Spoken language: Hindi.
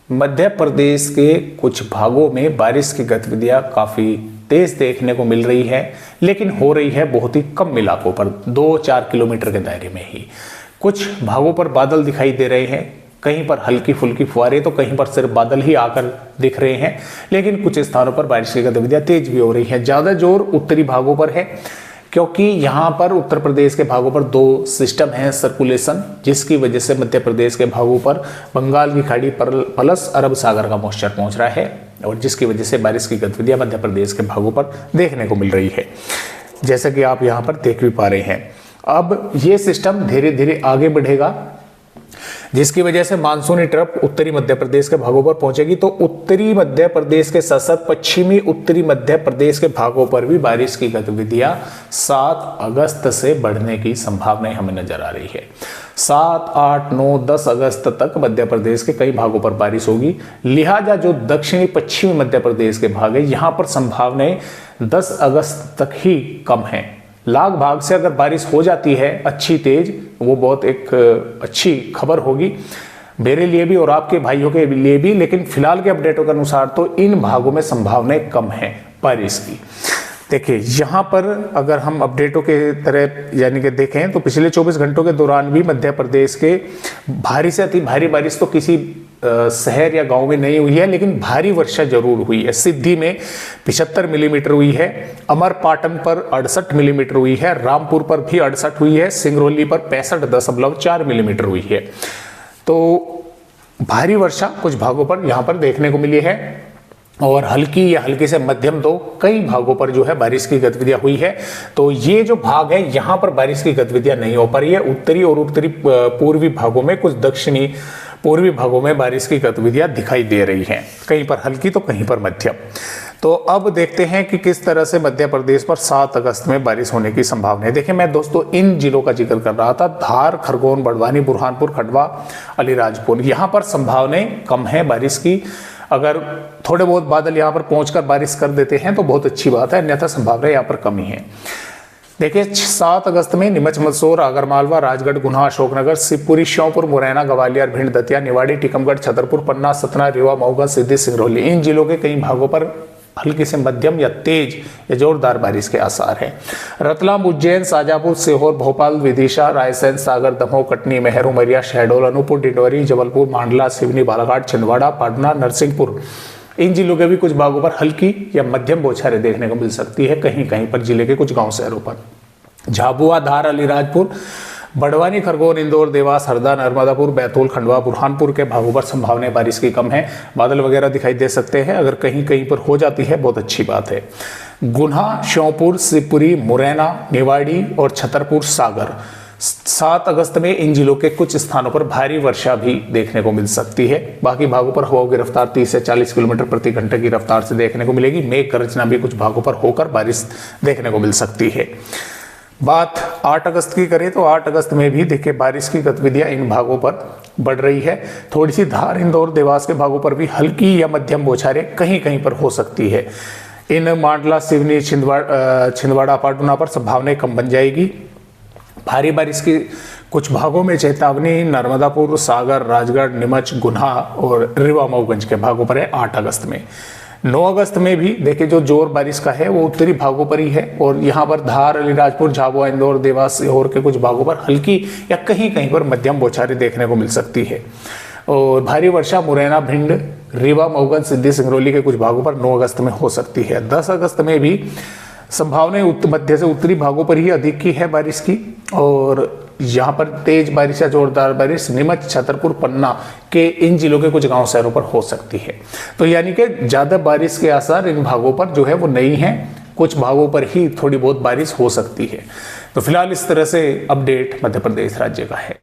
मध्य प्रदेश के कुछ भागों में बारिश की गतिविधियां काफ़ी तेज देखने को मिल रही है, लेकिन हो रही है बहुत ही कम इलाकों पर, 2-4 किलोमीटर के दायरे में ही। कुछ भागों पर बादल दिखाई दे रहे हैं, कहीं पर हल्की फुल्की फुहारें, तो कहीं पर सिर्फ बादल ही आकर दिख रहे हैं। लेकिन कुछ स्थानों पर बारिश की गतिविधियां तेज भी हो रही हैं। ज़्यादा जोर उत्तरी भागों पर है, क्योंकि यहाँ पर उत्तर प्रदेश के भागों पर 2 सिस्टम हैं सर्कुलेशन, जिसकी वजह से मध्य प्रदेश के भागों पर बंगाल की खाड़ी प्लस अरब सागर का मॉइस्चर पहुँच रहा है, और जिसकी वजह से बारिश की गतिविधियां मध्य प्रदेश के भागों पर देखने को मिल रही है, जैसा कि आप यहाँ पर देख भी पा रहे हैं। अब ये सिस्टम धीरे धीरे आगे बढ़ेगा, जिसकी वजह से मानसूनी ट्रफ उत्तरी मध्य प्रदेश के भागों पर पहुंचेगी, तो उत्तरी मध्य प्रदेश के साथ साथ पश्चिमी उत्तरी मध्य प्रदेश के भागों पर भी बारिश की गतिविधियां 7 अगस्त से बढ़ने की संभावनाएं हमें नजर आ रही है। 7, 8, 9, 10 अगस्त तक मध्य प्रदेश के कई भागों पर बारिश होगी। लिहाजा जो दक्षिणी पश्चिमी मध्य प्रदेश के भाग है, यहां पर संभावनाएं 10 अगस्त तक ही कम है। लाग भाग से अगर बारिश हो जाती है अच्छी तेज, वो बहुत एक अच्छी खबर होगी मेरे लिए भी और आपके भाइयों के लिए भी। लेकिन फिलहाल के अपडेटों के अनुसार तो इन भागों में संभावनाएं कम है बारिश की। देखिए यहाँ पर अगर हम अपडेटों के तरह यानी कि देखें, तो पिछले 24 घंटों के दौरान भी मध्य प्रदेश के भारी से अति भारी बारिश तो किसी शहर या गांव में नहीं हुई है, लेकिन भारी वर्षा जरूर हुई है। सिद्धि में 75 मिलीमीटर हुई है, अमरपाटन पर 68 मिलीमीटर हुई है, रामपुर पर भी 68 हुई है, सिंगरौली पर 65.4 मिलीमीटर हुई है। तो भारी वर्षा कुछ भागों पर यहाँ पर देखने को मिली है, और हल्की या हल्की से मध्यम तो कई भागों पर जो है बारिश की गतिविधियां हुई है। तो ये जो भाग है यहाँ पर बारिश की गतिविधियां नहीं हो पा रही है। उत्तरी और उत्तरी पूर्वी भागों में, कुछ दक्षिणी पूर्वी भागों में बारिश की गतिविधियां दिखाई दे रही हैं, कहीं पर हल्की तो कहीं पर मध्यम। तो अब देखते हैं कि किस तरह से मध्य प्रदेश पर 7 अगस्त में बारिश होने की संभावना है। देखिए मैं दोस्तों इन जिलों का जिक्र कर रहा था, धार, खरगोन, बड़वानी, बुरहानपुर, खंडवा, अलीराजपुर, यहाँ पर संभावनाएं कम है बारिश की। अगर थोड़े बहुत बादल यहाँ पर पहुंचकर बारिश कर देते हैं तो बहुत अच्छी बात है, अन्यथा संभावना यहाँ पर कम ही है। देखिए 7 अगस्त में नीमच, मंदसौर, आगरमालवा, राजगढ़, गुना, अशोकनगर, शिवपुरी, श्योपुर, मुरैना, ग्वालियर, भिंड, दतिया, निवाड़ी, टीकमगढ़, छतरपुर, पन्ना, सतना, रीवा, मऊगंज, सिद्धि, सिंगरौली, इन जिलों के कई भागों पर हल्की से मध्यम या तेज या जोरदार बारिश के आसार हैं। रतलाम, उज्जैन, शाजापुर, सीहोर, भोपाल, विदिशा, रायसेन, सागर, दमोह, कटनी, मेहर, उमरिया, शहडोल, अनूपपुर, डिंडोरी, जबलपुर, मांडला, सिवनी, बालाघाट, छिंदवाड़ा, पाटना, नरसिंहपुर, इन जिलों के भी कुछ भागों पर हल्की या मध्यम बौछारें देखने को मिल सकती है, कहीं कहीं पर जिले के कुछ गांव शहरों पर। झाबुआ, धार, अलीराजपुर, बड़वानी, खरगोन, इंदौर, देवास, हरदा, नर्मदापुर, बैतूल, खंडवा, बुरहानपुर के भागों पर संभावनाएं बारिश की कम है। बादल वगैरह दिखाई दे सकते हैं, अगर कहीं कहीं पर हो जाती है बहुत अच्छी बात है। गुना, श्योपुर, शिवपुरी, मुरैना, निवाड़ी और छतरपुर, सागर, 7 अगस्त में इन जिलों के कुछ स्थानों पर भारी वर्षा भी देखने को मिल सकती है। बाकी भागों पर हवाओं की रफ्तार 30 से 40 किलोमीटर प्रति घंटे की रफ्तार से देखने को मिलेगी। मेघ गर्जना भी कुछ भागों पर होकर बारिश देखने को मिल सकती है। बात 8 अगस्त की करें तो 8 अगस्त में भी देखिए बारिश की गतिविधियां इन भागों पर बढ़ रही है। थोड़ी सी धार, इंदौर, देवास के भागों पर भी हल्की या मध्यम बौछारें कहीं कहीं पर हो सकती है। इन मांडला, सिवनी, छिंदवाड़ा, पाटना पर संभावनाएं कम बन जाएगी। भारी बारिश की कुछ भागों में चेतावनी नर्मदापुर, सागर, राजगढ़, नीमच, गुना और रीवा, मऊगंज के भागों पर है 8 अगस्त में। 9 अगस्त में भी देखिए जो जोर बारिश का है वो उत्तरी भागों पर ही है, और यहाँ पर धार, अलीराजपुर, झाबुआ, इंदौर, देवास, सीहोर के कुछ भागों पर हल्की या कहीं कहीं पर मध्यम बौछारें देखने को मिल सकती है। और भारी वर्षा मुरैना, भिंड, रीवा, मऊगंज, सिद्धि, सिंगरौली के कुछ भागों पर 9 अगस्त में हो सकती है। 10 अगस्त में भी संभावनाएं मध्य से उत्तरी भागों पर ही अधिक की है बारिश की, और यहाँ पर तेज बारिश या जोरदार बारिश नीमच, छतरपुर, पन्ना के इन जिलों के कुछ गांव शहरों पर हो सकती है। तो यानी कि ज्यादा बारिश के आसार इन भागों पर जो है वो नहीं है, कुछ भागों पर ही थोड़ी बहुत बारिश हो सकती है। तो फिलहाल इस तरह से अपडेट मध्य प्रदेश राज्य का है।